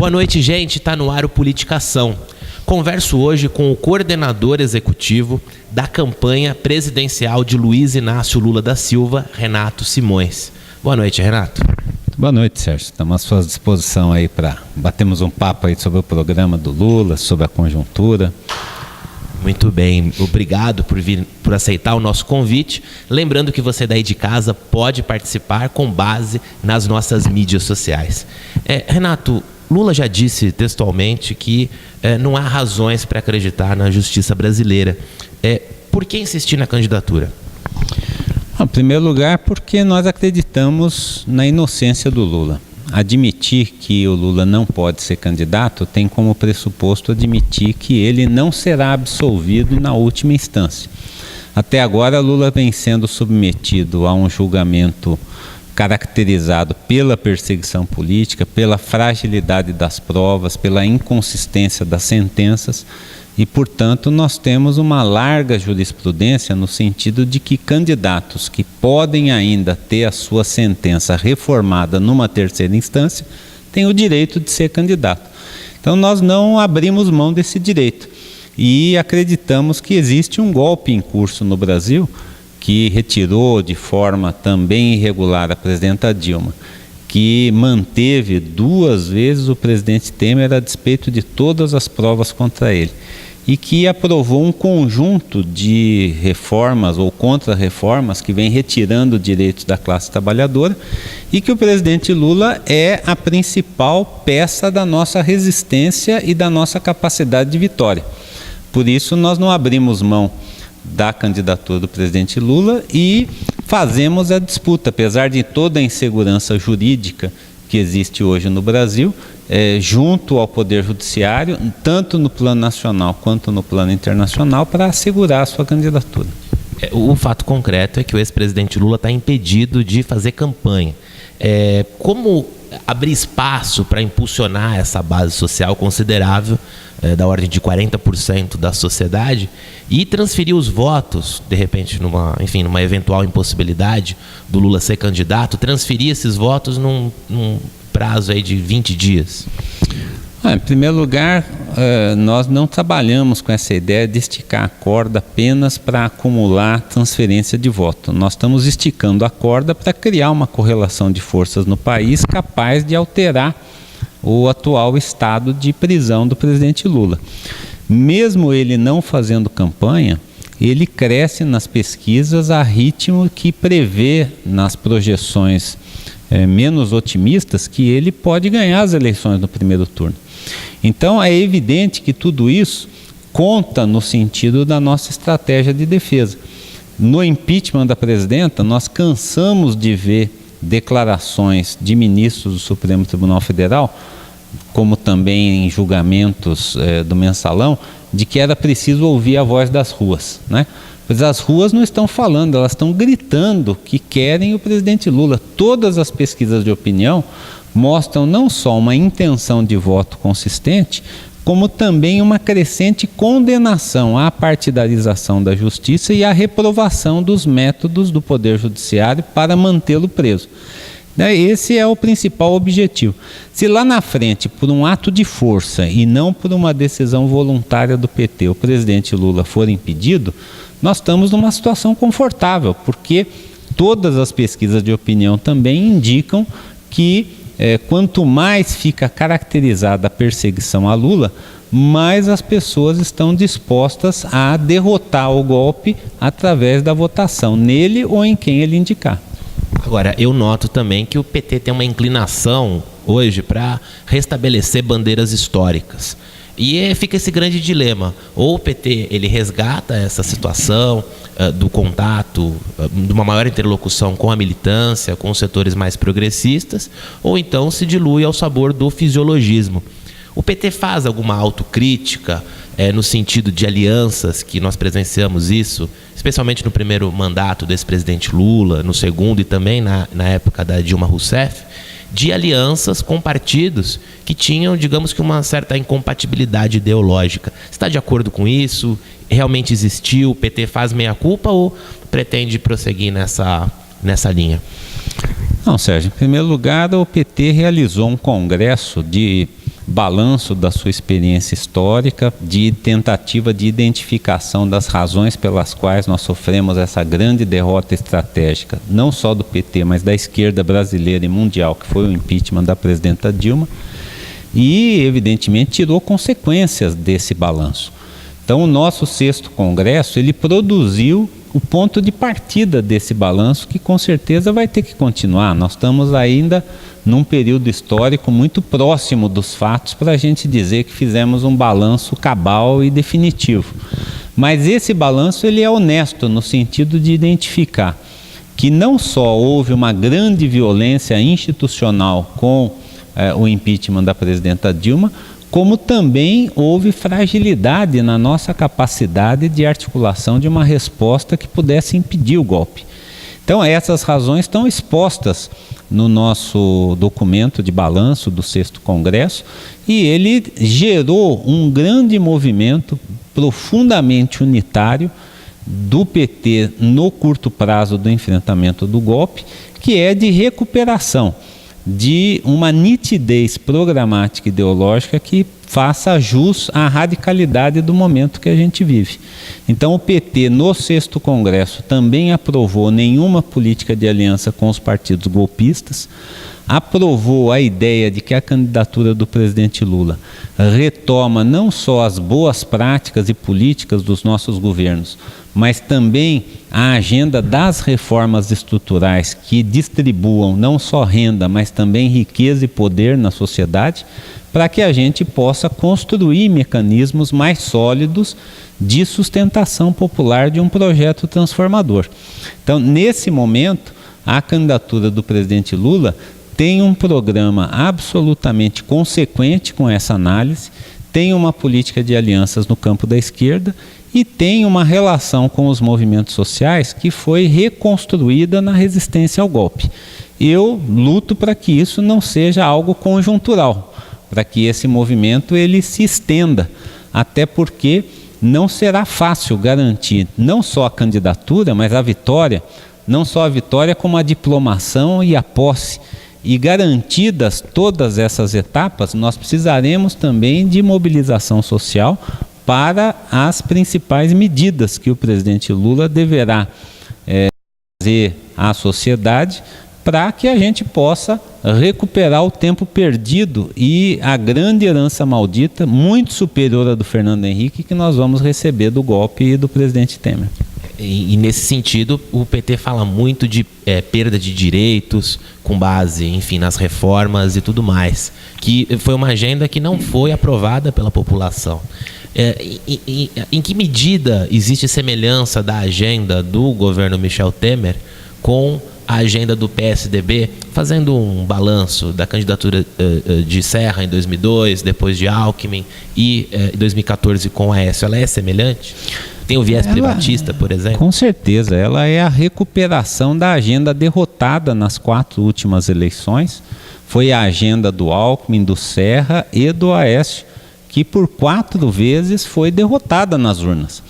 Boa noite, gente. Tá no ar o Politicação. Converso hoje com o coordenador executivo da campanha presidencial de Luiz Inácio Lula da Silva, Renato Simões. Boa noite, Renato. Boa noite, Sérgio. Estamos à sua disposição aí para batermos um papo aí sobre o programa do Lula, sobre a conjuntura. Muito bem, obrigado por aceitar o nosso convite. Lembrando que você daí de casa pode participar com base nas nossas mídias sociais. Renato, Lula já disse textualmente que não há razões para acreditar na justiça brasileira. Por que insistir na candidatura? Em primeiro lugar, porque nós acreditamos na inocência do Lula. Admitir que o Lula não pode ser candidato tem como pressuposto admitir que ele não será absolvido na última instância. Até agora, Lula vem sendo submetido a um julgamento caracterizado pela perseguição política, pela fragilidade das provas, pela inconsistência das sentenças e, portanto, nós temos uma larga jurisprudência no sentido de que candidatos que podem ainda ter a sua sentença reformada numa terceira instância têm o direito de ser candidato. Então nós não abrimos mão desse direito e acreditamos que existe um golpe em curso no Brasil que retirou de forma também irregular a presidenta Dilma, que manteve 2 vezes o presidente Temer a despeito de todas as provas contra ele e que aprovou um conjunto de reformas ou contra-reformas que vem retirando direitos da classe trabalhadora e que o presidente Lula é a principal peça da nossa resistência e da nossa capacidade de vitória. Por isso nós não abrimos mão da candidatura do presidente Lula e fazemos a disputa, apesar de toda a insegurança jurídica que existe hoje no Brasil, junto ao Poder Judiciário, tanto no plano nacional quanto no plano internacional, para assegurar a sua candidatura. O fato concreto é que o ex-presidente Lula está impedido de fazer campanha. Como abrir espaço para impulsionar essa base social considerável, da ordem de 40% da sociedade, e transferir os votos, de repente, numa eventual impossibilidade do Lula ser candidato, transferir esses votos num prazo aí de 20 dias? Em primeiro lugar, nós não trabalhamos com essa ideia de esticar a corda apenas para acumular transferência de voto. Nós estamos esticando a corda para criar uma correlação de forças no país capaz de alterar o atual estado de prisão do presidente Lula. Mesmo ele não fazendo campanha, ele cresce nas pesquisas a ritmo que prevê nas projeções menos otimistas que ele pode ganhar as eleições no primeiro turno. Então é evidente que tudo isso conta no sentido da nossa estratégia de defesa. No impeachment da presidenta, nós cansamos de ver declarações de ministros do Supremo Tribunal Federal, como também em julgamentos do Mensalão, de que era preciso ouvir a voz das ruas, né? Pois as ruas não estão falando, elas estão gritando que querem o presidente Lula. Todas as pesquisas de opinião mostram não só uma intenção de voto consistente, como também uma crescente condenação à partidarização da justiça e à reprovação dos métodos do Poder Judiciário para mantê-lo preso. Esse é o principal objetivo. Se lá na frente, por um ato de força e não por uma decisão voluntária do PT, o presidente Lula for impedido, nós estamos numa situação confortável, porque todas as pesquisas de opinião também indicam que quanto mais fica caracterizada a perseguição a Lula, mais as pessoas estão dispostas a derrotar o golpe através da votação nele ou em quem ele indicar. Agora, eu noto também que o PT tem uma inclinação hoje para restabelecer bandeiras históricas. E fica esse grande dilema. Ou o PT ele resgata essa situação do contato, de uma maior interlocução com a militância, com os setores mais progressistas, ou então se dilui ao sabor do fisiologismo. O PT faz alguma autocrítica no sentido de alianças, que nós presenciamos isso, especialmente no primeiro mandato do ex-presidente Lula, no segundo e também na época da Dilma Rousseff, de alianças com partidos que tinham, digamos que, uma certa incompatibilidade ideológica. Você está de acordo com isso? Realmente existiu? O PT faz meia-culpa ou pretende prosseguir nessa linha? Não, Sérgio, em primeiro lugar, o PT realizou um congresso de balanço da sua experiência histórica, de tentativa de identificação das razões pelas quais nós sofremos essa grande derrota estratégica, não só do PT, mas da esquerda brasileira e mundial, que foi o impeachment da presidenta Dilma, e, evidentemente, tirou consequências desse balanço. Então, o nosso 6º Congresso, ele produziu o ponto de partida desse balanço, que com certeza vai ter que continuar. Nós estamos ainda num período histórico muito próximo dos fatos para a gente dizer que fizemos um balanço cabal e definitivo. Mas esse balanço ele é honesto no sentido de identificar que não só houve uma grande violência institucional com o impeachment da presidenta Dilma, como também houve fragilidade na nossa capacidade de articulação de uma resposta que pudesse impedir o golpe. Então, essas razões estão expostas no nosso documento de balanço do 6º Congresso, e ele gerou um grande movimento profundamente unitário do PT no curto prazo do enfrentamento do golpe, que é de recuperação de uma nitidez programática e ideológica que faça jus à radicalidade do momento que a gente vive. Então o PT no 6º Congresso também aprovou nenhuma política de aliança com os partidos golpistas, aprovou a ideia de que a candidatura do presidente Lula retoma não só as boas práticas e políticas dos nossos governos, mas também a agenda das reformas estruturais que distribuam não só renda, mas também riqueza e poder na sociedade, para que a gente possa construir mecanismos mais sólidos de sustentação popular de um projeto transformador. Então, nesse momento, a candidatura do presidente Lula tem um programa absolutamente consequente com essa análise, tem uma política de alianças no campo da esquerda e tem uma relação com os movimentos sociais que foi reconstruída na resistência ao golpe. Eu luto para que isso não seja algo conjuntural, para que esse movimento ele se estenda, até porque não será fácil garantir não só a candidatura, mas a vitória, não só a vitória como a diplomação e a posse. E garantidas todas essas etapas, nós precisaremos também de mobilização social para as principais medidas que o presidente Lula deverá trazer à sociedade para que a gente possa recuperar o tempo perdido e a grande herança maldita, muito superior à do Fernando Henrique, que nós vamos receber do golpe do presidente Temer. E nesse sentido, o PT fala muito de perda de direitos com base, enfim, nas reformas e tudo mais, que foi uma agenda que não foi aprovada pela população. Em que medida existe semelhança da agenda do governo Michel Temer com a agenda do PSDB, fazendo um balanço da candidatura de Serra em 2002, depois de Alckmin e em 2014 com Aécio? Ela é semelhante? Tem o viés privatista, por exemplo? Com certeza, ela é a recuperação da agenda derrotada nas 4 últimas eleições. Foi a agenda do Alckmin, do Serra e do Aécio, que por 4 vezes foi derrotada nas urnas.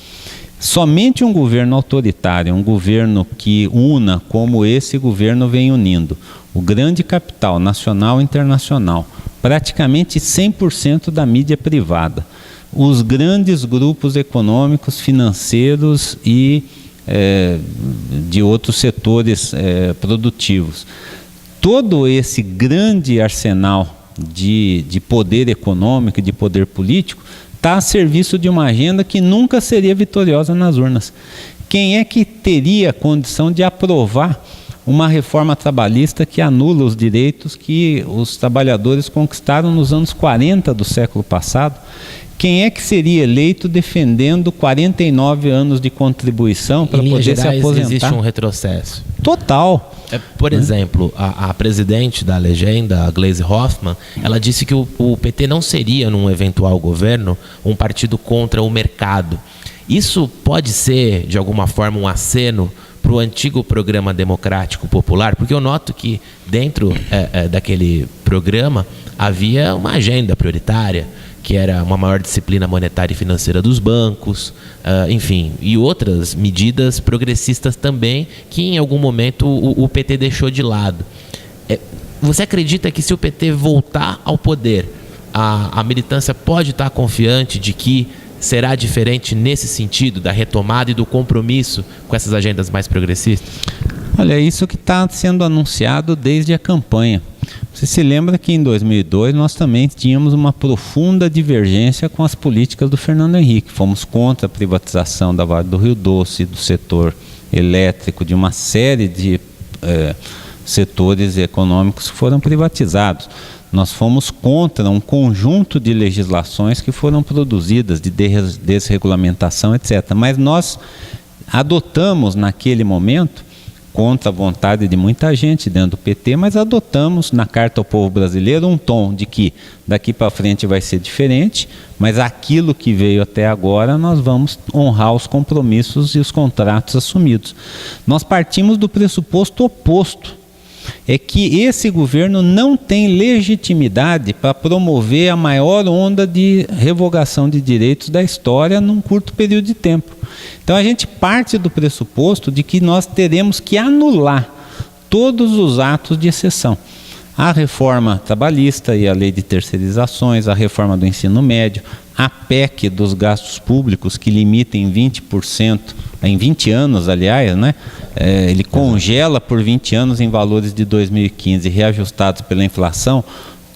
Somente um governo autoritário, um governo que una, como esse governo vem unindo, o grande capital nacional e internacional, praticamente 100% da mídia privada, os grandes grupos econômicos, financeiros e de outros setores produtivos. Todo esse grande arsenal de poder econômico e de poder político está a serviço de uma agenda que nunca seria vitoriosa nas urnas. Quem é que teria condição de aprovar uma reforma trabalhista que anula os direitos que os trabalhadores conquistaram nos anos 40 do século passado? Quem é que seria eleito defendendo 49 anos de contribuição para poder se aposentar? Existe um retrocesso. Total. Por exemplo, a presidente da legenda, a Gleisi Hoffmann, ela disse que o PT não seria, num eventual governo, um partido contra o mercado. Isso pode ser, de alguma forma, um aceno para o antigo programa democrático popular? Porque eu noto que dentro daquele programa havia uma agenda prioritária, que era uma maior disciplina monetária e financeira dos bancos, enfim, e outras medidas progressistas também, que em algum momento o PT deixou de lado. Você acredita que se o PT voltar ao poder, a militância pode estar confiante de que será diferente nesse sentido, da retomada e do compromisso com essas agendas mais progressistas? Olha, isso que está sendo anunciado desde a campanha. Você se lembra que em 2002 nós também tínhamos uma profunda divergência com as políticas do Fernando Henrique. Fomos contra a privatização da Vale do Rio Doce, do setor elétrico, de uma série de setores econômicos que foram privatizados. Nós fomos contra um conjunto de legislações que foram produzidas, de desregulamentação, etc. Mas nós adotamos naquele momento, contra a vontade de muita gente dentro do PT, mas adotamos na Carta ao Povo Brasileiro um tom de que daqui para frente vai ser diferente, mas aquilo que veio até agora nós vamos honrar os compromissos e os contratos assumidos. Nós partimos do pressuposto oposto, é que esse governo não tem legitimidade para promover a maior onda de revogação de direitos da história num curto período de tempo. Então a gente parte do pressuposto de que nós teremos que anular todos os atos de exceção. A reforma trabalhista e a lei de terceirizações, a reforma do ensino médio, a PEC dos gastos públicos que limita em 20%, em 20 anos, aliás, né? Ele congela por 20 anos em valores de 2015 reajustados pela inflação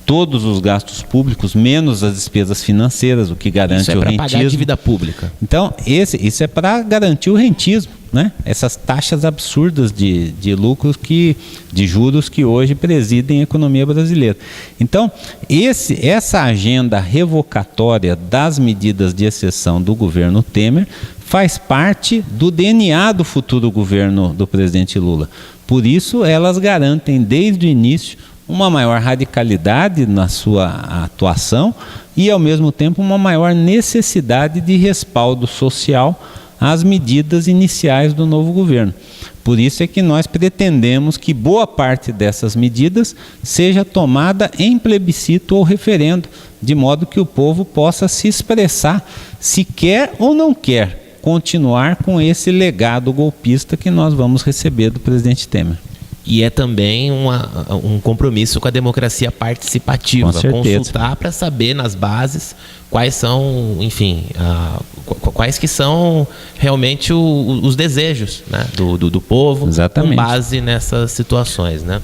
todos os gastos públicos, menos as despesas financeiras, o que garante o rentismo. Isso é para pagar a dívida pública. Então, isso é para garantir o rentismo, né? Essas taxas absurdas de lucros, de juros que hoje presidem a economia brasileira. Então, essa agenda revocatória das medidas de exceção do governo Temer faz parte do DNA do futuro governo do presidente Lula. Por isso, elas garantem desde o início uma maior radicalidade na sua atuação e, ao mesmo tempo, uma maior necessidade de respaldo social às medidas iniciais do novo governo. Por isso é que nós pretendemos que boa parte dessas medidas seja tomada em plebiscito ou referendo, de modo que o povo possa se expressar se quer ou não quer continuar com esse legado golpista que nós vamos receber do presidente Temer. E é também um compromisso com a democracia participativa, consultar para saber nas bases quais são, enfim, quais que são realmente os desejos, né, do povo. Exatamente. Com base nessas situações, né?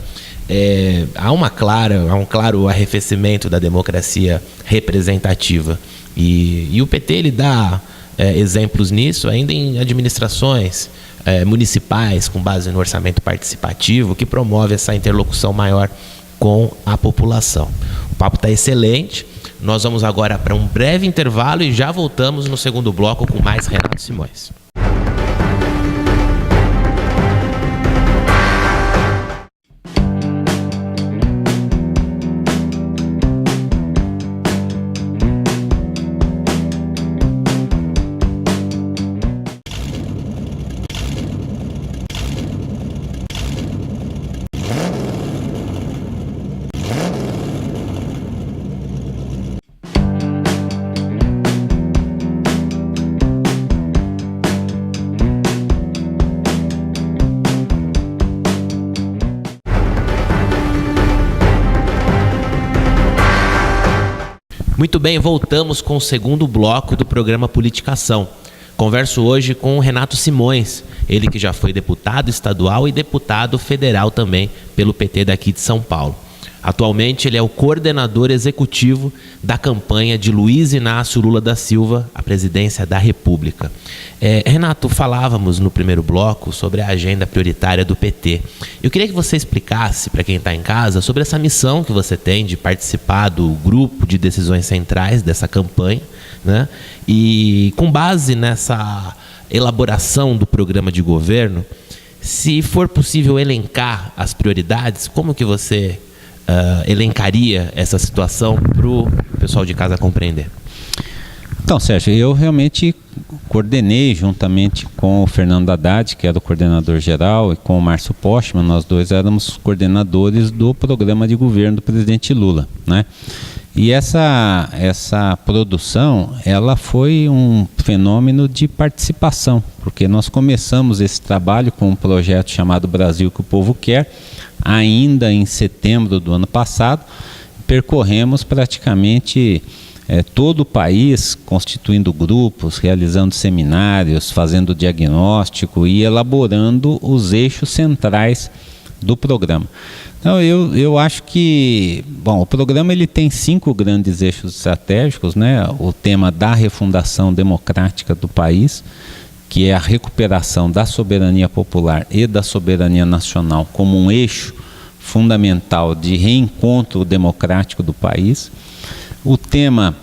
Há um claro arrefecimento da democracia representativa e o PT ele dá exemplos nisso ainda em administrações municipais com base no orçamento participativo, que promove essa interlocução maior com a população. O papo está excelente. Nós vamos agora para um breve intervalo e já voltamos no segundo bloco com mais Renato Simões. Muito bem, voltamos com o segundo bloco do programa Politicação. Converso hoje com o Renato Simões, ele que já foi deputado estadual e deputado federal também pelo PT daqui de São Paulo. Atualmente ele é o coordenador executivo da campanha de Luiz Inácio Lula da Silva à presidência da República. Renato, falávamos no primeiro bloco sobre a agenda prioritária do PT. Eu queria que você explicasse para quem está em casa sobre essa missão que você tem de participar do grupo de decisões centrais dessa campanha, né? E com base nessa elaboração do programa de governo, se for possível elencar as prioridades, como que você elencaria essa situação para o pessoal de casa compreender? Então, Sérgio, eu realmente coordenei juntamente com o Fernando Haddad, que era o coordenador geral, e com o Márcio Postman, nós dois éramos coordenadores do programa de governo do presidente Lula, né? E essa produção, ela foi um fenômeno de participação, porque nós começamos esse trabalho com um projeto chamado Brasil que o Povo Quer, ainda em setembro do ano passado. percorremos praticamente todo o país, constituindo grupos, realizando seminários, fazendo diagnóstico e elaborando os eixos centrais do programa. Então, eu acho que, o programa ele tem 5 grandes eixos estratégicos, né? O tema da refundação democrática do país, que é a recuperação da soberania popular e da soberania nacional como um eixo fundamental de reencontro democrático do país. O tema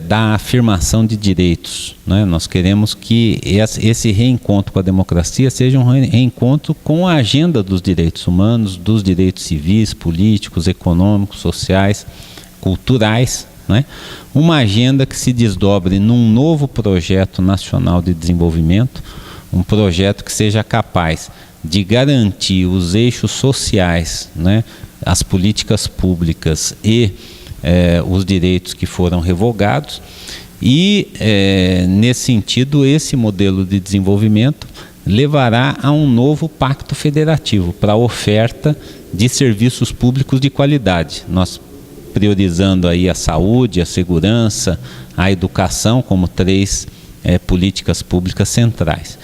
da afirmação de direitos, né? Nós queremos que esse reencontro com a democracia seja um reencontro com a agenda dos direitos humanos, dos direitos civis, políticos, econômicos, sociais, culturais, né? Uma agenda que se desdobre num novo projeto nacional de desenvolvimento, um projeto que seja capaz de garantir os eixos sociais, né? As políticas públicas e os direitos que foram revogados e, nesse sentido, esse modelo de desenvolvimento levará a um novo pacto federativo para a oferta de serviços públicos de qualidade. Nós priorizando aí a saúde, a segurança, a educação como 3 políticas públicas centrais.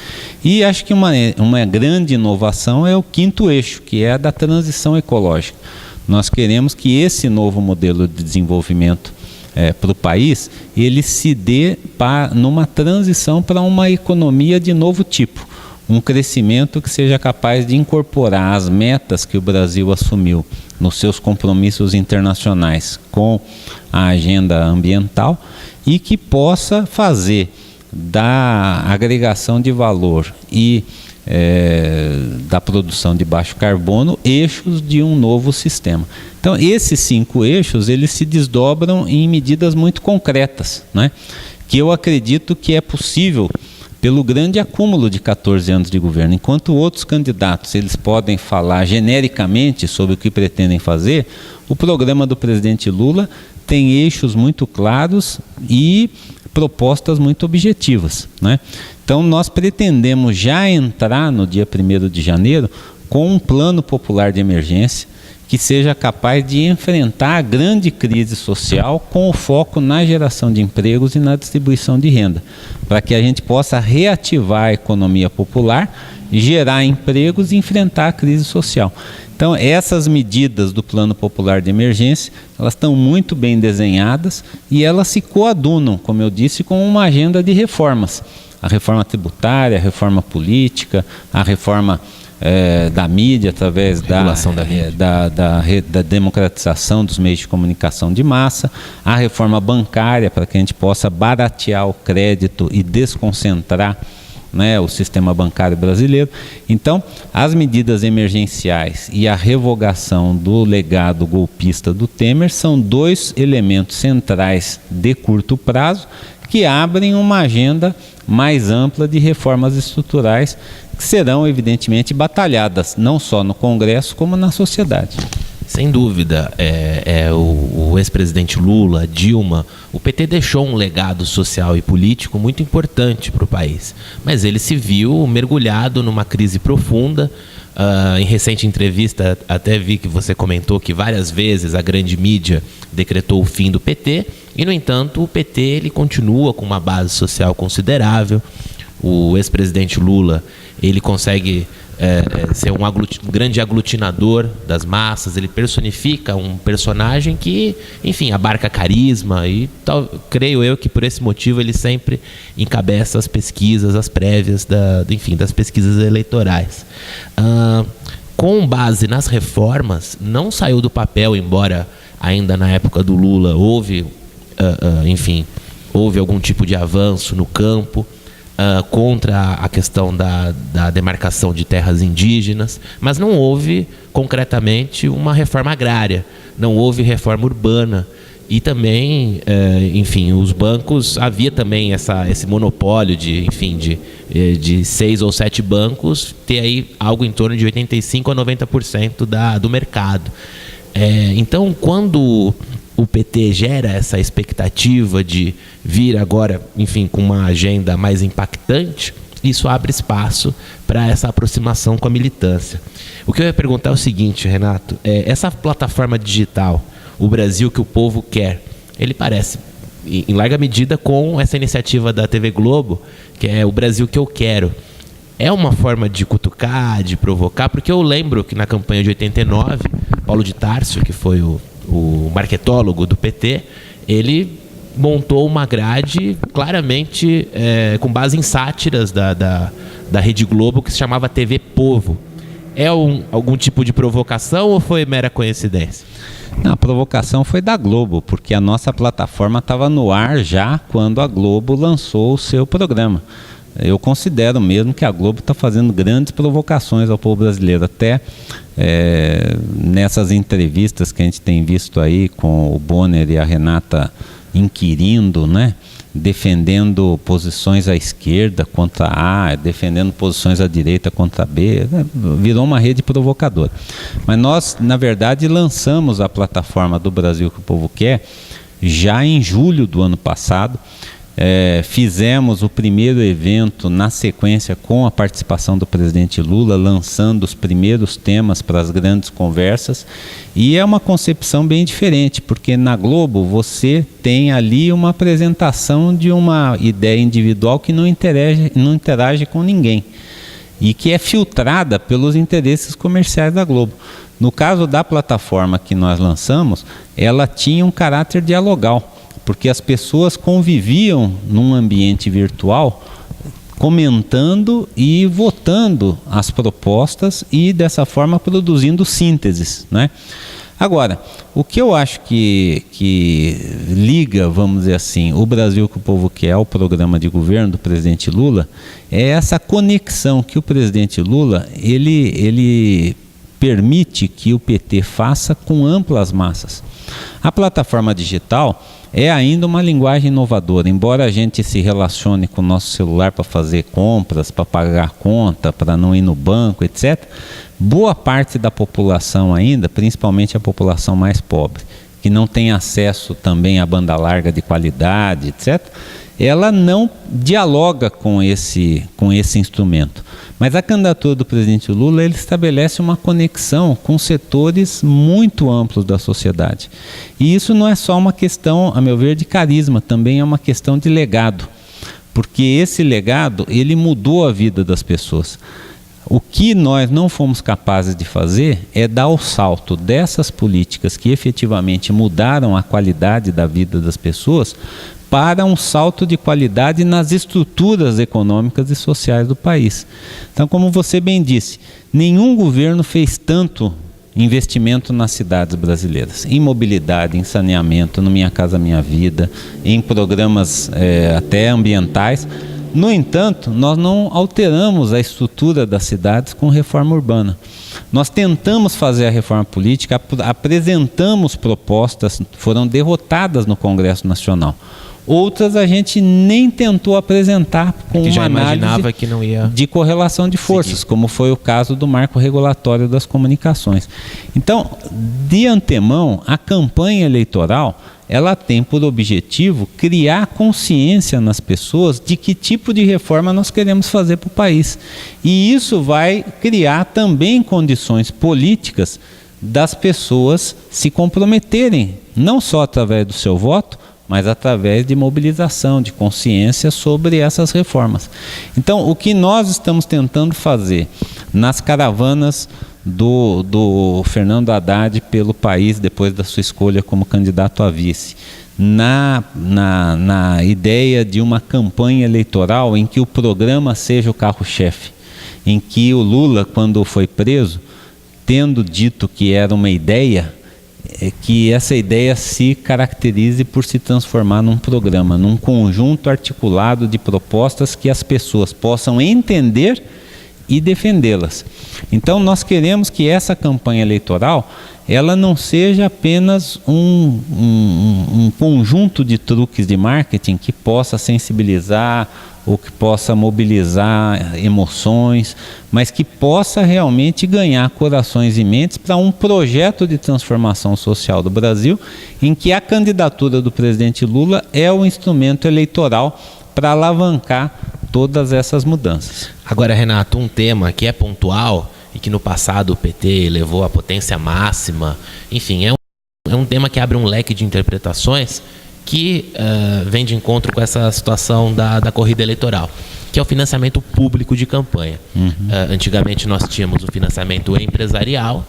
E acho que uma grande inovação é o 5º eixo, que é a da transição ecológica. Nós queremos que esse novo modelo de desenvolvimento para o país, ele se dê numa transição para uma economia de novo tipo, um crescimento que seja capaz de incorporar as metas que o Brasil assumiu nos seus compromissos internacionais com a agenda ambiental e que possa fazer da agregação de valor e da produção de baixo carbono eixos de um novo sistema. Então, esses 5 eixos, eles se desdobram em medidas muito concretas, né? Que eu acredito que é possível pelo grande acúmulo de 14 anos de governo. Enquanto outros candidatos eles podem falar genericamente sobre o que pretendem fazer, o programa do presidente Lula tem eixos muito claros e propostas muito objetivas, né? Então, nós pretendemos já entrar no dia 1º de janeiro com um plano popular de emergência que seja capaz de enfrentar a grande crise social com o foco na geração de empregos e na distribuição de renda, para que a gente possa reativar a economia popular, gerar empregos e enfrentar a crise social. Então, essas medidas do Plano Popular de Emergência, elas estão muito bem desenhadas e elas se coadunam, como eu disse, com uma agenda de reformas. A reforma tributária, a reforma política, a reforma da mídia, através da democratização dos meios de comunicação de massa, a reforma bancária, para que a gente possa baratear o crédito e desconcentrar, né, o sistema bancário brasileiro. Então, as medidas emergenciais e a revogação do legado golpista do Temer são 2 elementos centrais de curto prazo que abrem uma agenda mais ampla de reformas estruturais que serão, evidentemente, batalhadas não só no Congresso como na sociedade. Sem dúvida, o ex-presidente Lula, Dilma, o PT deixou um legado social e político muito importante para o país, mas ele se viu mergulhado numa crise profunda. Em recente entrevista, até vi que você comentou que várias vezes a grande mídia decretou o fim do PT, e, no entanto, o PT ele continua com uma base social considerável. O ex-presidente Lula ele consegue ser um grande aglutinador das massas, ele personifica um personagem que, enfim, abarca carisma e creio eu que por esse motivo ele sempre encabeça as pesquisas, as prévias das pesquisas eleitorais. Com base nas reformas, não saiu do papel, embora ainda na época do Lula houve algum tipo de avanço no campo, contra a questão da demarcação de terras indígenas, mas não houve concretamente uma reforma agrária, não houve reforma urbana e também, os bancos, havia também esse monopólio de 6 ou 7 bancos, ter aí algo em torno de 85% a 90% do mercado. Então, quando o PT gera essa expectativa de vir agora, com uma agenda mais impactante, isso abre espaço para essa aproximação com a militância. O que eu ia perguntar é o seguinte, Renato, essa plataforma digital, o Brasil que o povo quer. Ele parece, em larga medida, com essa iniciativa da TV Globo, que é o Brasil que eu quero. É uma forma de cutucar, de provocar, porque eu lembro que na campanha de 89, Paulo de Tarso, que foi o marketólogo do PT, ele montou uma grade claramente com base em sátiras da Rede Globo, que se chamava TV Povo. É algum tipo de provocação ou foi mera coincidência? Não, a provocação foi da Globo, porque a nossa plataforma estava no ar já quando a Globo lançou o seu programa. Eu considero mesmo que a Globo está fazendo grandes provocações ao povo brasileiro, até nessas entrevistas que a gente tem visto aí com o Bonner e a Renata inquirindo, né? Defendendo posições à esquerda contra A, defendendo posições à direita contra B, virou uma rede provocadora. Mas nós, na verdade, lançamos a plataforma do Brasil que o Povo Quer já em julho do ano passado. Fizemos o primeiro evento na sequência com a participação do presidente Lula, lançando os primeiros temas para as grandes conversas, e é uma concepção bem diferente, porque na Globo você tem ali uma apresentação de uma ideia individual que não interage com ninguém e que é filtrada pelos interesses comerciais da Globo. No caso da plataforma que nós lançamos, ela tinha um caráter dialogal, porque as pessoas conviviam num ambiente virtual comentando e votando as propostas e dessa forma produzindo sínteses, né? Agora, o que eu acho que liga, vamos dizer assim, o Brasil que o Povo Quer ao programa de governo do presidente Lula é essa conexão que o presidente Lula ele permite que o PT faça com amplas massas. A plataforma digital é ainda uma linguagem inovadora, embora a gente se relacione com o nosso celular para fazer compras, para pagar conta, para não ir no banco, etc. Boa parte da população ainda, principalmente a população mais pobre, que não tem acesso também à banda larga de qualidade, etc., ela não dialoga com esse instrumento. Mas a candidatura do presidente Lula, ele estabelece uma conexão com setores muito amplos da sociedade. E isso não é só uma questão, a meu ver, de carisma, também é uma questão de legado. Porque esse legado, ele mudou a vida das pessoas. O que nós não fomos capazes de fazer é dar o salto dessas políticas que efetivamente mudaram a qualidade da vida das pessoas para um salto de qualidade nas estruturas econômicas e sociais do país. Então, como você bem disse, nenhum governo fez tanto investimento nas cidades brasileiras, em mobilidade, em saneamento, no Minha Casa Minha Vida, em programas até ambientais. No entanto, nós não alteramos a estrutura das cidades com reforma urbana. Nós tentamos fazer a reforma política, apresentamos propostas, foram derrotadas no Congresso Nacional. Outras a gente nem tentou apresentar com uma análise que não ia de correlação de forças, como foi o caso do marco regulatório das comunicações. Então, de antemão, a campanha eleitoral ela tem por objetivo criar consciência nas pessoas de que tipo de reforma nós queremos fazer para o país. E isso vai criar também condições políticas das pessoas se comprometerem, não só através do seu voto, mas através de mobilização, de consciência sobre essas reformas. Então, o que nós estamos tentando fazer nas caravanas do Fernando Haddad pelo país, depois da sua escolha como candidato a vice, na ideia de uma campanha eleitoral em que o programa seja o carro-chefe, em que o Lula, quando foi preso, tendo dito que era uma ideia, que essa ideia se caracterize por se transformar num programa, num conjunto articulado de propostas que as pessoas possam entender e defendê-las. Então nós queremos que essa campanha eleitoral ela não seja apenas um conjunto de truques de marketing que possa sensibilizar ou que possa mobilizar emoções, mas que possa realmente ganhar corações e mentes para um projeto de transformação social do Brasil, em que a candidatura do presidente Lula é o instrumento eleitoral para alavancar todas essas mudanças. Agora, Renato, um tema que é pontual e que no passado o PT levou à potência máxima, enfim, um tema que abre um leque de interpretações que vem de encontro com essa situação da corrida eleitoral, que é o financiamento público de campanha. Antigamente nós tínhamos o financiamento empresarial,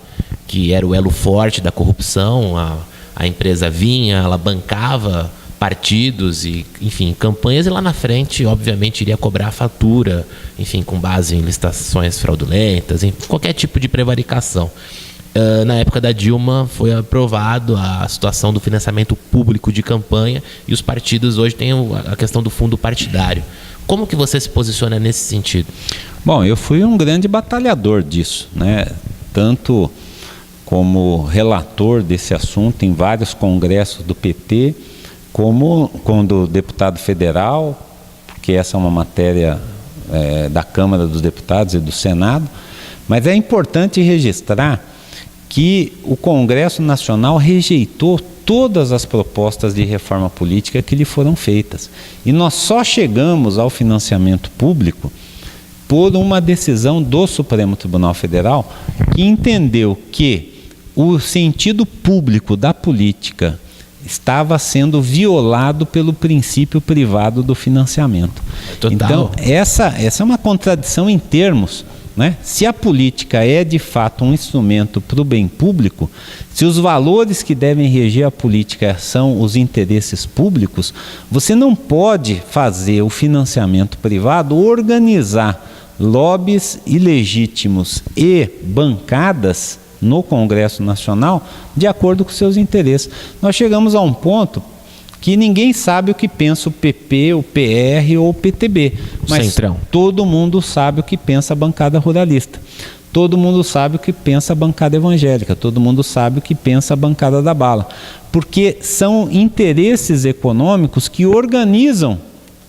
que era o elo forte da corrupção. A empresa vinha, ela bancava partidos e, enfim, campanhas, e lá na frente, obviamente, iria cobrar a fatura, enfim, com base em licitações fraudulentas, em qualquer tipo de prevaricação. Na época da Dilma foi aprovado a situação do financiamento público de campanha, e os partidos hoje têm a questão do fundo partidário. Como que você se posiciona nesse sentido? Bom, eu fui um grande batalhador disso, né? Tanto como relator desse assunto em vários congressos do PT, como quando deputado federal, porque essa é uma matéria da Câmara dos Deputados e do Senado. Mas é importante registrar que o Congresso Nacional rejeitou todas as propostas de reforma política que lhe foram feitas. E nós só chegamos ao financiamento público por uma decisão do Supremo Tribunal Federal, que entendeu que o sentido público da política estava sendo violado pelo princípio privado do financiamento. Total. Então, essa é uma contradição em termos, né? Se a política é de fato um instrumento para o bem público, se os valores que devem reger a política são os interesses públicos, você não pode fazer o financiamento privado organizar lobbies ilegítimos e bancadas no Congresso Nacional de acordo com seus interesses. Nós chegamos a um ponto que ninguém sabe o que pensa o PP, o PR ou o PTB, mas Centrão. Todo mundo sabe o que pensa a bancada ruralista, todo mundo sabe o que pensa a bancada evangélica, todo mundo sabe o que pensa a bancada da bala, porque são interesses econômicos que organizam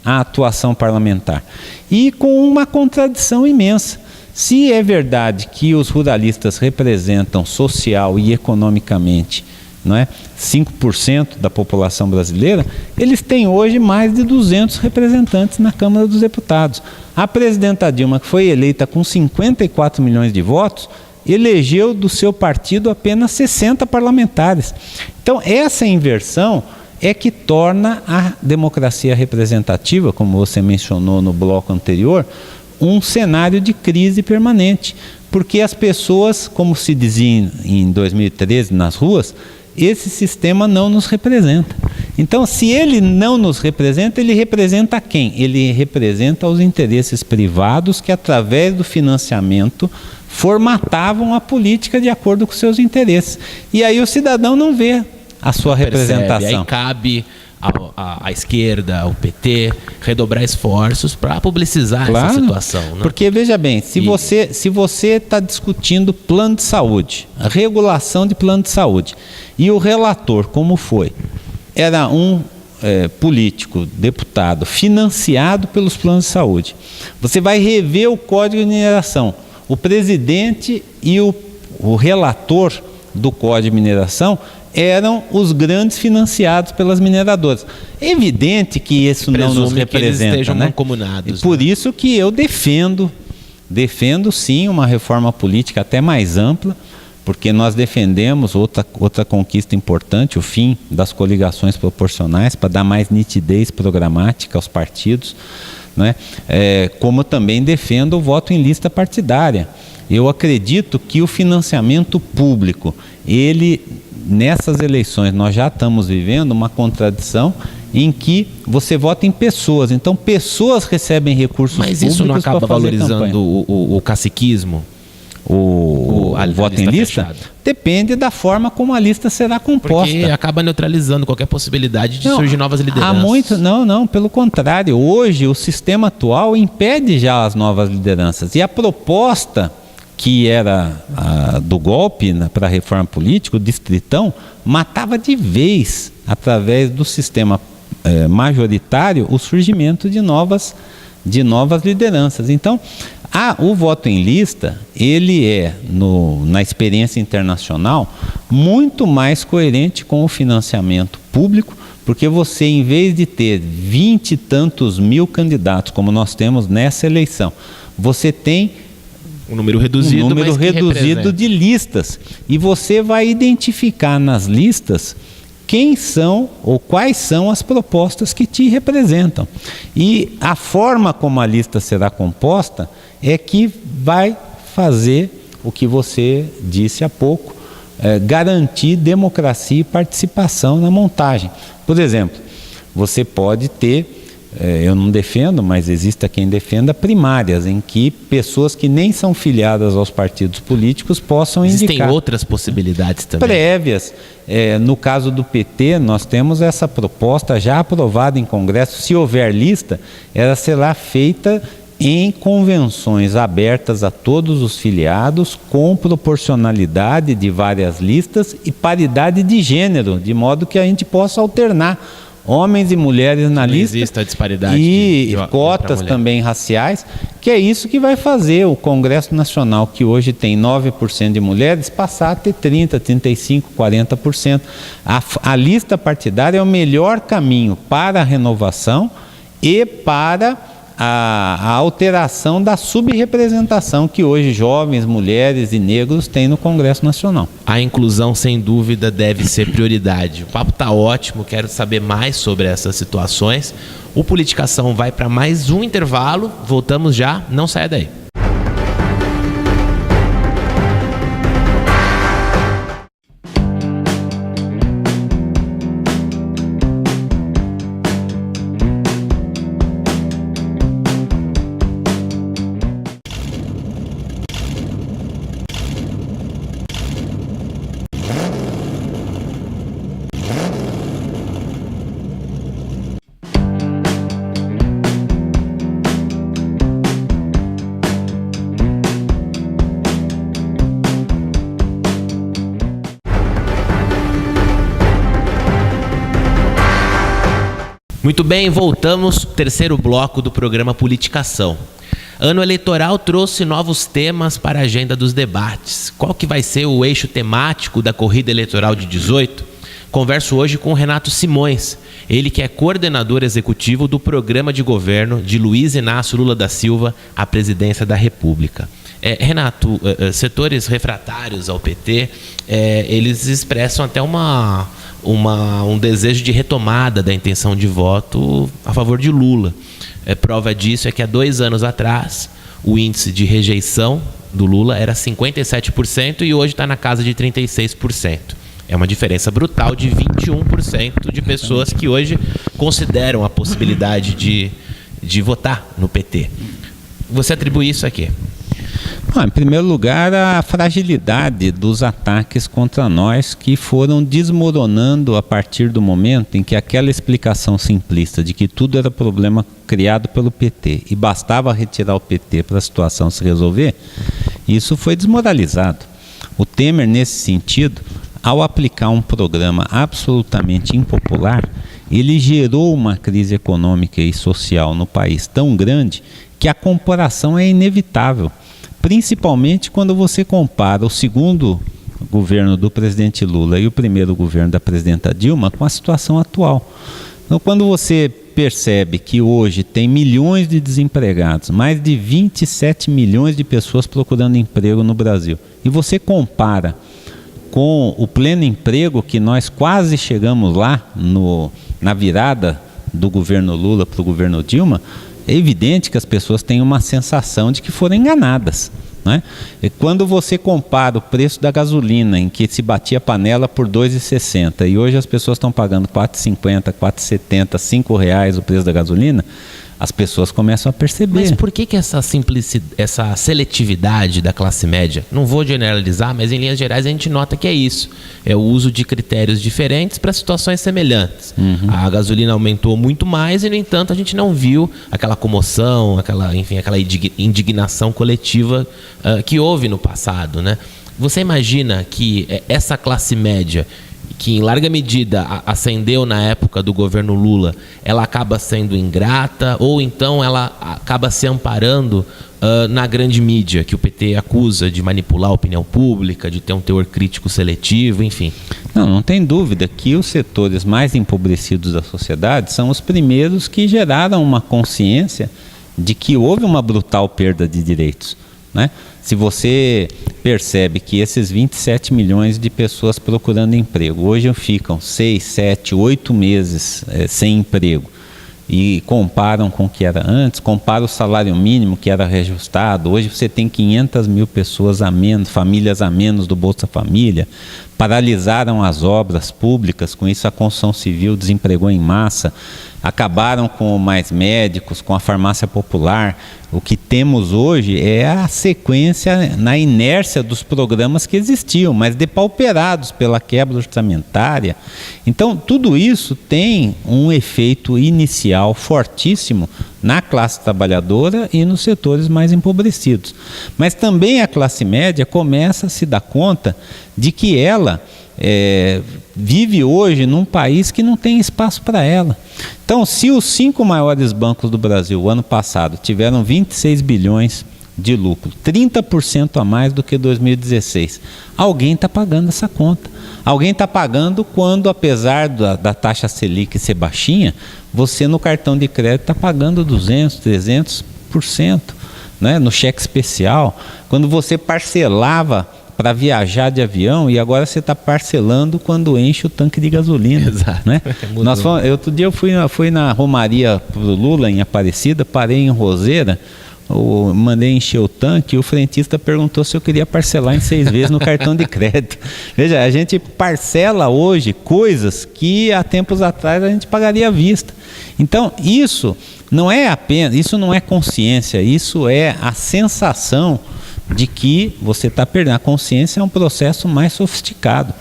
a atuação parlamentar, e com uma contradição imensa. Se é verdade que os ruralistas representam social e economicamente, não é, 5% da população brasileira, eles têm hoje mais de 200 representantes na Câmara dos Deputados. A presidenta Dilma, que foi eleita com 54 milhões de votos, elegeu do seu partido apenas 60 parlamentares. Então, essa inversão é que torna a democracia representativa, como você mencionou no bloco anterior, um cenário de crise permanente. Porque as pessoas, como se dizia em 2013 nas ruas, esse sistema não nos representa. Então, se ele não nos representa, ele representa quem? Ele representa os interesses privados que, através do financiamento, formatavam a política de acordo com seus interesses. E aí o cidadão não vê a sua representação. Aí cabe à esquerda, ao PT, redobrar esforços para publicizar essa situação. Né? Porque, veja bem, se você está discutindo plano de saúde, a regulação de plano de saúde, e o relator, como foi, era um político, deputado, financiado pelos planos de saúde, você vai rever o Código de Mineração. O presidente e o relator do Código de Mineração eram os grandes financiados pelas mineradoras. É evidente que isso não nos representa, que eles estejam né? mancomunados. E por isso que eu defendo sim uma reforma política até mais ampla, porque nós defendemos outra conquista importante, o fim das coligações proporcionais, para dar mais nitidez programática aos partidos, né? Como também defendo o voto em lista partidária. Eu acredito que o financiamento público, nessas eleições nós já estamos vivendo uma contradição em que você vota em pessoas, então pessoas recebem recursos públicos. Mas isso não acaba valorizando o caciquismo? O voto em lista? Fechada. Depende da forma como a lista será composta. Porque acaba neutralizando qualquer possibilidade de surgir novas lideranças. Não, pelo contrário. Hoje o sistema atual impede já as novas lideranças. E a proposta que era do golpe para a reforma política, o distritão, matava de vez, através do sistema majoritário, o surgimento de novas lideranças. Então, o voto em lista, ele é, na experiência internacional, muito mais coerente com o financiamento público, porque você, em vez de ter 20 e tantos mil candidatos, como nós temos nessa eleição, você tem Um número reduzido, um número mas que reduzido de listas. E você vai identificar nas listas quem são ou quais são as propostas que te representam. E a forma como a lista será composta é que vai fazer o que você disse há pouco, garantir democracia e participação na montagem. Por exemplo, você pode ter, eu não defendo, mas existe quem defenda, primárias, em que pessoas que nem são filiadas aos partidos políticos possam indicar. Existem outras possibilidades também. Prévias. No caso do PT, nós temos essa proposta já aprovada em Congresso. Se houver lista, ela será feita em convenções abertas a todos os filiados, com proporcionalidade de várias listas e paridade de gênero, de modo que a gente possa alternar homens e mulheres na lista. Existe a disparidade e cotas também raciais, que é isso que vai fazer o Congresso Nacional, que hoje tem 9% de mulheres, passar a ter 30%, 35%, 40%. A lista partidária é o melhor caminho para a renovação e para a alteração da subrepresentação que hoje jovens, mulheres e negros têm no Congresso Nacional. A inclusão, sem dúvida, deve ser prioridade. O papo está ótimo, quero saber mais sobre essas situações. O Politicação vai para mais um intervalo, voltamos já, não saia daí. Muito bem, voltamos, terceiro bloco do programa Politicação. Ano eleitoral trouxe novos temas para a agenda dos debates. Qual que vai ser o eixo temático da corrida eleitoral de 18? Converso hoje com o Renato Simões, ele que é coordenador executivo do programa de governo de Luiz Inácio Lula da Silva à presidência da República. Renato, setores refratários ao PT, eles expressam até um desejo de retomada da intenção de voto a favor de Lula. Prova disso é que há 2 anos atrás o índice de rejeição do Lula era 57% e hoje está na casa de 36%. É uma diferença brutal de 21% de pessoas que hoje consideram a possibilidade de votar no PT. Você atribui isso a quê? Em primeiro lugar, a fragilidade dos ataques contra nós, que foram desmoronando a partir do momento em que aquela explicação simplista de que tudo era problema criado pelo PT e bastava retirar o PT para a situação se resolver, isso foi desmoralizado. O Temer, nesse sentido, ao aplicar um programa absolutamente impopular, ele gerou uma crise econômica e social no país tão grande que a comparação é inevitável. Principalmente quando você compara o segundo governo do presidente Lula e o primeiro governo da presidenta Dilma com a situação atual. Então, quando você percebe que hoje tem milhões de desempregados, mais de 27 milhões de pessoas procurando emprego no Brasil, e você compara com o pleno emprego que nós quase chegamos lá na virada do governo Lula para o governo Dilma, é evidente que as pessoas têm uma sensação de que foram enganadas, né? E quando você compara o preço da gasolina, em que se batia panela por R$ 2,60 e hoje as pessoas estão pagando R$ 4,50, R$ 4,70, R$ 5,00 o preço da gasolina, as pessoas começam a perceber. Mas por que essa essa seletividade da classe média? Não vou generalizar, mas em linhas gerais a gente nota que é isso. É o uso de critérios diferentes para situações semelhantes. A gasolina aumentou muito mais e, no entanto, a gente não viu aquela comoção, aquela indignação coletiva que houve no passado, né? Você imagina que essa classe média, que em larga medida ascendeu na época do governo Lula, ela acaba sendo ingrata ou então ela acaba se amparando na grande mídia, que o PT acusa de manipular a opinião pública, de ter um teor crítico seletivo, enfim? Não tem dúvida que os setores mais empobrecidos da sociedade são os primeiros que geraram uma consciência de que houve uma brutal perda de direitos. né? Se você percebe que esses 27 milhões de pessoas procurando emprego, hoje ficam 6, 7, 8 meses sem emprego, e comparam com o que era antes, compara o salário mínimo que era reajustado, hoje você tem 500 mil pessoas a menos, famílias a menos do Bolsa Família, paralisaram as obras públicas, com isso a construção civil desempregou em massa, acabaram com mais médicos, com a farmácia popular. O que temos hoje é a sequência na inércia dos programas que existiam, mas depauperados pela quebra orçamentária. Então, tudo isso tem um efeito inicial fortíssimo na classe trabalhadora e nos setores mais empobrecidos. Mas também a classe média começa a se dar conta de que ela vive hoje num país que não tem espaço para ela. Então, se os 5 maiores bancos do Brasil, ano passado, tiveram 26 bilhões de lucro, 30% a mais do que 2016, alguém está pagando essa conta. Alguém está pagando quando, apesar da taxa Selic ser baixinha, você no cartão de crédito está pagando 200%, 300%, né? No cheque especial. Quando você parcelava para viajar de avião e agora você está parcelando quando enche o tanque de gasolina. Exato. Né? Outro dia eu fui na Romaria pro Lula em Aparecida, parei em Roseira, mandei encher o tanque e o frentista perguntou se eu queria parcelar em 6 vezes no cartão de crédito. Veja, a gente parcela hoje coisas que há tempos atrás a gente pagaria à vista. Então, isso não é consciência, isso é a sensação de que você está perdendo. A consciência é um processo mais sofisticado,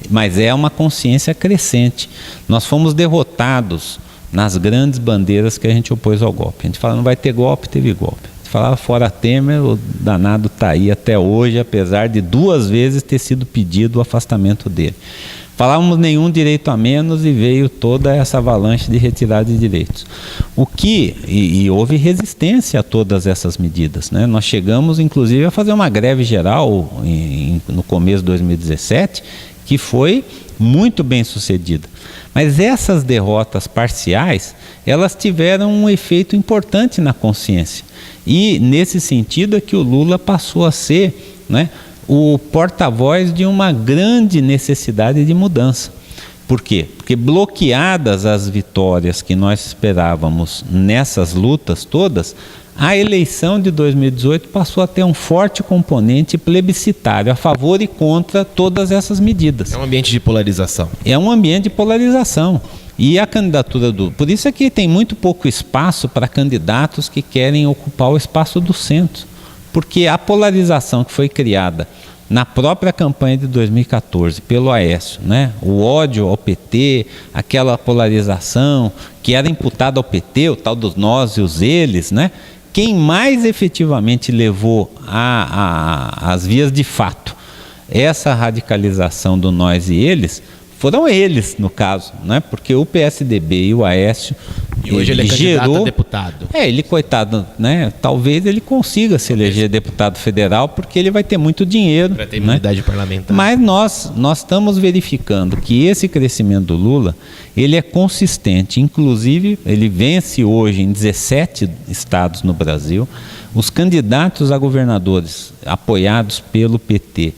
mas é uma consciência crescente. Nós fomos derrotados nas grandes bandeiras que a gente opôs ao golpe. A gente fala, não vai ter golpe, teve golpe. A gente falava fora Temer, o danado está aí até hoje, apesar de 2 vezes ter sido pedido o afastamento dele. Falávamos nenhum direito a menos e veio toda essa avalanche de retirada de direitos. E houve resistência a todas essas medidas, né? Nós chegamos, inclusive, a fazer uma greve geral no começo de 2017, que foi muito bem sucedida. Mas essas derrotas parciais, elas tiveram um efeito importante na consciência. E, nesse sentido, é que o Lula passou a ser, né, o porta-voz de uma grande necessidade de mudança. Por quê? Porque bloqueadas as vitórias que nós esperávamos nessas lutas todas, a eleição de 2018 passou a ter um forte componente plebiscitário a favor e contra todas essas medidas. É um ambiente de polarização. É um ambiente de polarização. E a candidatura por isso é que tem muito pouco espaço para candidatos que querem ocupar o espaço do centro. Porque a polarização que foi criada na própria campanha de 2014 pelo Aécio, né? O ódio ao PT, aquela polarização que era imputada ao PT, o tal dos nós e os eles, né? Quem mais efetivamente levou às vias de fato essa radicalização do nós e eles foram eles, no caso, né? Porque o PSDB e o Aécio... E hoje ele é candidato a deputado. Ele, coitado, né? Talvez ele consiga se eleger deputado federal, porque ele vai ter muito dinheiro. Para ter imunidade parlamentar. Mas nós estamos verificando que esse crescimento do Lula, ele é consistente. Inclusive, ele vence hoje em 17 estados no Brasil. Os candidatos a governadores apoiados pelo PT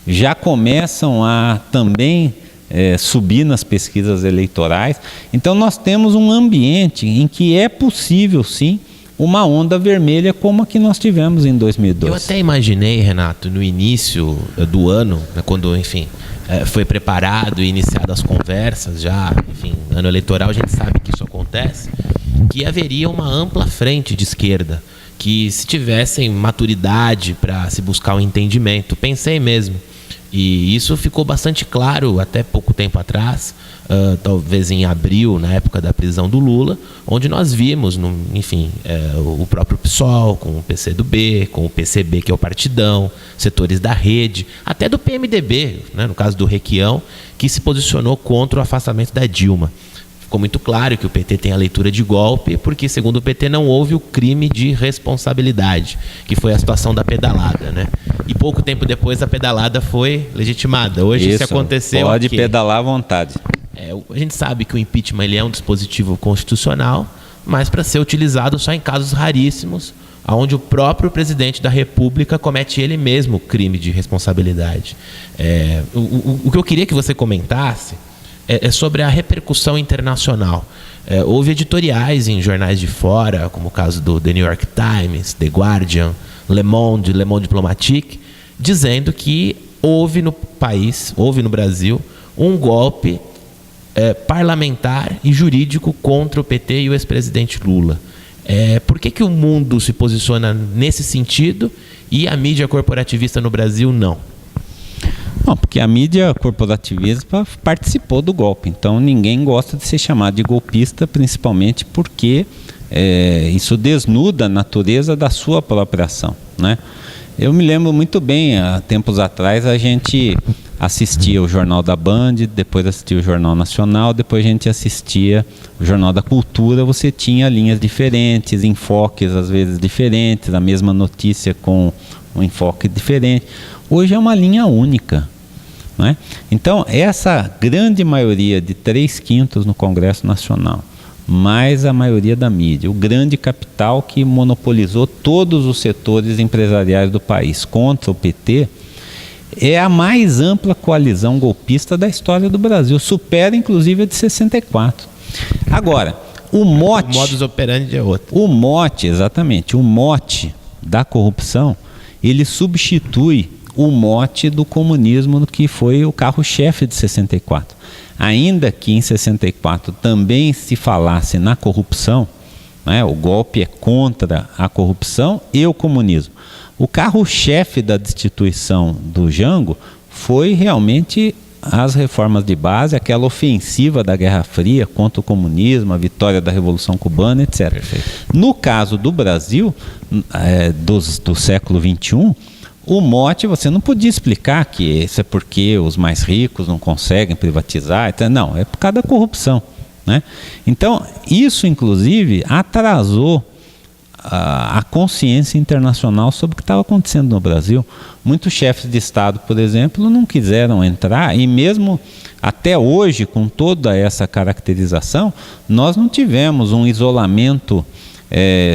já começam a também... subir nas pesquisas eleitorais. Então nós temos um ambiente em que é possível sim uma onda vermelha como a que nós tivemos em 2012. Eu até imaginei, Renato, no início do ano, quando, enfim, foi preparado e iniciadas as conversas já, enfim, ano eleitoral a gente sabe que isso acontece, que haveria uma ampla frente de esquerda, que se tivessem maturidade para se buscar um entendimento. Pensei mesmo. E isso ficou bastante claro até pouco tempo atrás, talvez em abril, na época da prisão do Lula, onde nós vimos, o próprio PSOL, com o PCdoB, com o PCB, que é o Partidão, setores da Rede, até do PMDB, né, no caso do Requião, que se posicionou contra o afastamento da Dilma. Ficou muito claro que o PT tem a leitura de golpe, porque, segundo o PT, não houve o crime de responsabilidade, que foi a situação da pedalada, né? E pouco tempo depois a pedalada foi legitimada. Hoje, isso, se aconteceu... Pode pedalar à vontade. A gente sabe que o impeachment ele é um dispositivo constitucional, mas para ser utilizado só em casos raríssimos, onde o próprio presidente da República comete ele mesmo crime de responsabilidade. O que eu queria que você comentasse é sobre a repercussão internacional. Houve editoriais em jornais de fora, como o caso do The New York Times, The Guardian, Le Monde Diplomatique, dizendo que houve no Brasil, um golpe parlamentar e jurídico contra o PT e o ex-presidente Lula. Por que o mundo se posiciona nesse sentido e a mídia corporativista no Brasil não? Bom, porque a mídia corporativista participou do golpe, então ninguém gosta de ser chamado de golpista, principalmente porque isso desnuda a natureza da sua própria ação, né? Eu me lembro muito bem, há tempos atrás a gente assistia o Jornal da Band, depois assistia o Jornal Nacional, depois a gente assistia o Jornal da Cultura. Você tinha linhas diferentes, enfoques às vezes diferentes, a mesma notícia com um enfoque diferente. Hoje é uma linha única, né? Então essa grande maioria de 3/5 no Congresso Nacional, mais a maioria da mídia, o grande capital que monopolizou todos os setores empresariais do país contra o PT, é a mais ampla coalizão golpista da história do Brasil, supera inclusive a de 64. Agora, o modus operandi é outro. O mote, exatamente, o mote da corrupção, ele substitui o mote do comunismo, que foi o carro-chefe de 64. Ainda que em 64 também se falasse na corrupção, né, o golpe é contra a corrupção e o comunismo. O carro-chefe da destituição do Jango foi realmente as reformas de base, aquela ofensiva da Guerra Fria contra o comunismo, a vitória da Revolução Cubana, etc. Perfeito. No caso do Brasil, do século XXI, o mote você não podia explicar que isso é porque os mais ricos não conseguem privatizar, então, não, é por causa da corrupção, né? Então, isso inclusive atrasou a consciência internacional sobre o que estava acontecendo no Brasil. Muitos chefes de Estado, por exemplo, não quiseram entrar, e mesmo até hoje, com toda essa caracterização, nós não tivemos um isolamento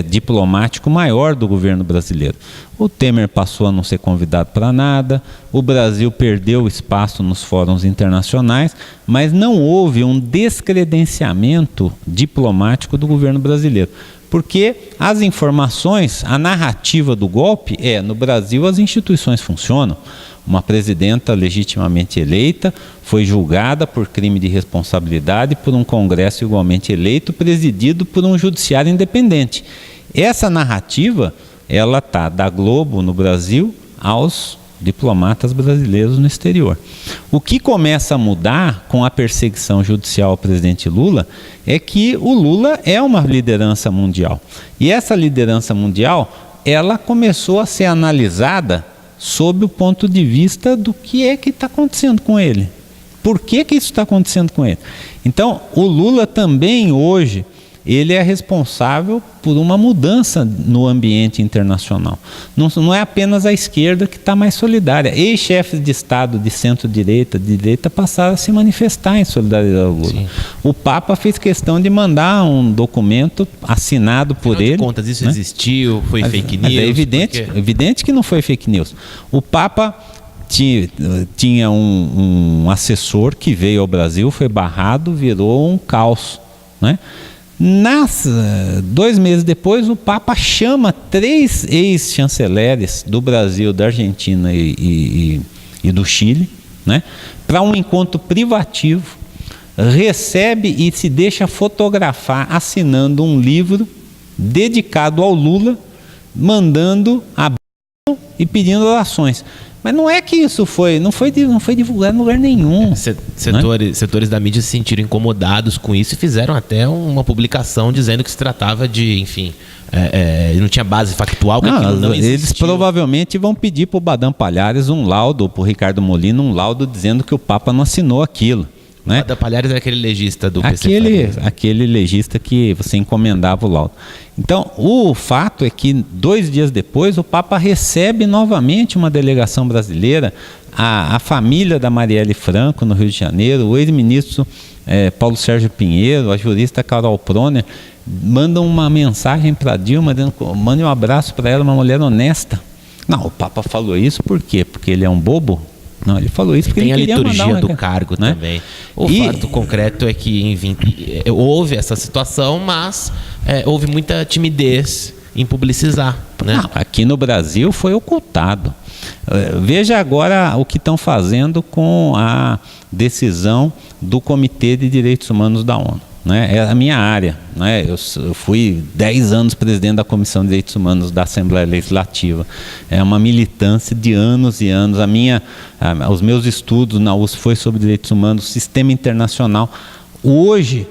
diplomático maior do governo brasileiro. O Temer passou a não ser convidado para nada, o Brasil perdeu espaço nos fóruns internacionais, mas não houve um descredenciamento diplomático do governo brasileiro. Porque as informações, a narrativa do golpe no Brasil as instituições funcionam. Uma presidenta legitimamente eleita foi julgada por crime de responsabilidade por um Congresso igualmente eleito, presidido por um judiciário independente. Essa narrativa, ela está da Globo no Brasil aos diplomatas brasileiros no exterior. O que começa a mudar com a perseguição judicial ao presidente Lula é que o Lula é uma liderança mundial. E essa liderança mundial, ela começou a ser analisada sob o ponto de vista do que é que está acontecendo com ele. Por que isso está acontecendo com ele? Então, o Lula também hoje, ele é responsável por uma mudança no ambiente internacional. Não é apenas a esquerda que está mais solidária. Ex-chefes de Estado de centro-direita, de direita, passaram a se manifestar em solidariedade ao Lula. Sim. O Papa fez questão de mandar um documento assinado por ele. Afinal de contas, isso existiu, foi fake news? É evidente que não foi fake news. O Papa tinha um assessor que veio ao Brasil, foi barrado, virou um caos, né? 2 meses depois, o Papa chama 3 ex-chanceleres do Brasil, da Argentina e do Chile, né, para um encontro privativo, recebe e se deixa fotografar assinando um livro dedicado ao Lula, mandando a e pedindo orações. Mas não é que isso não foi divulgado em lugar nenhum. Setores da mídia se sentiram incomodados com isso e fizeram até uma publicação dizendo que se tratava de, enfim, não tinha base factual, que aquilo não existiu. Eles provavelmente vão pedir para o Badam Palhares um laudo, para o Ricardo Molina um laudo dizendo que o Papa não assinou aquilo. Né? Badam Palhares é aquele legista do PC. Aquele legista que você encomendava o laudo. Então, o fato é que 2 dias depois o Papa recebe novamente uma delegação brasileira, a família da Marielle Franco, no Rio de Janeiro, o ex-ministro Paulo Sérgio Pinheiro, a jurista Carol Proner, mandam uma mensagem para Dilma, mande um abraço para ela, uma mulher honesta. Não, o Papa falou isso por quê? Porque ele é um bobo? Não, ele falou isso porque tem ele queria mandar a liturgia do cargo, né? Também. O fato concreto é que houve essa situação, mas houve muita timidez em publicizar, né? Não, aqui no Brasil foi ocultado. Veja agora o que estão fazendo com a decisão do Comitê de Direitos Humanos da ONU. Né? É a minha área. Né? Eu fui 10 anos presidente da Comissão de Direitos Humanos da Assembleia Legislativa. É uma militância de anos e anos. Os meus estudos na USP foi sobre direitos humanos, sistema internacional. Hoje,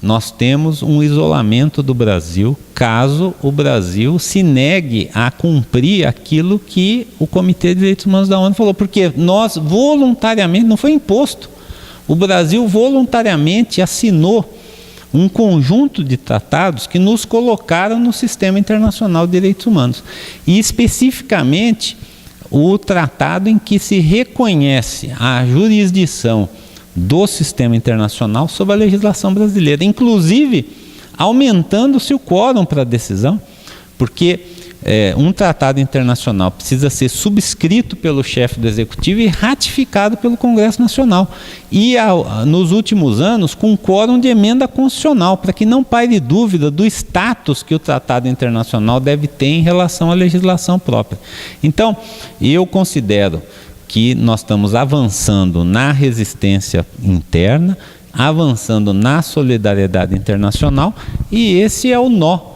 nós temos um isolamento do Brasil, caso o Brasil se negue a cumprir aquilo que o Comitê de Direitos Humanos da ONU falou, porque nós voluntariamente, não foi imposto, o Brasil voluntariamente assinou um conjunto de tratados que nos colocaram no sistema internacional de direitos humanos, e especificamente o tratado em que se reconhece a jurisdição do sistema internacional sobre a legislação brasileira, inclusive aumentando-se o quórum para a decisão, porque um tratado internacional precisa ser subscrito pelo chefe do executivo e ratificado pelo Congresso Nacional, e nos últimos anos com quórum de emenda constitucional, para que não paire dúvida do status que o tratado internacional deve ter em relação à legislação própria. Então, eu considero que nós estamos avançando na resistência interna, avançando na solidariedade internacional, e esse é o nó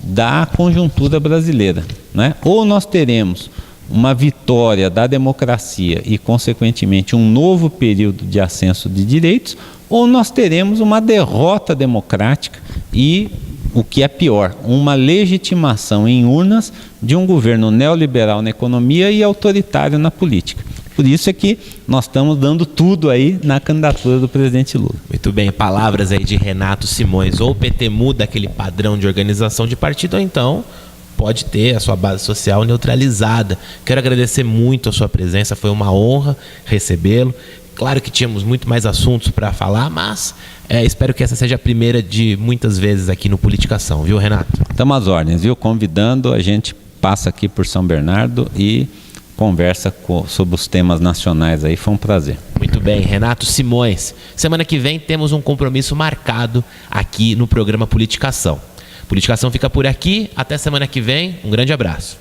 da conjuntura brasileira, né? Ou nós teremos uma vitória da democracia e, consequentemente, um novo período de ascenso de direitos, ou nós teremos uma derrota democrática e, o que é pior, uma legitimação em urnas de um governo neoliberal na economia e autoritário na política. Por isso é que nós estamos dando tudo aí na candidatura do presidente Lula. Muito bem, palavras aí de Renato Simões. Ou o PT muda aquele padrão de organização de partido, ou então pode ter a sua base social neutralizada. Quero agradecer muito a sua presença, foi uma honra recebê-lo. Claro que tínhamos muito mais assuntos para falar, mas espero que essa seja a primeira de muitas vezes aqui no Politicação, viu, Renato? Estamos às ordens, viu? Convidando, a gente passa aqui por São Bernardo e conversa sobre os temas nacionais aí, foi um prazer. Muito bem, Renato Simões. Semana que vem temos um compromisso marcado aqui no programa Politicação. Politicação fica por aqui, até semana que vem, um grande abraço.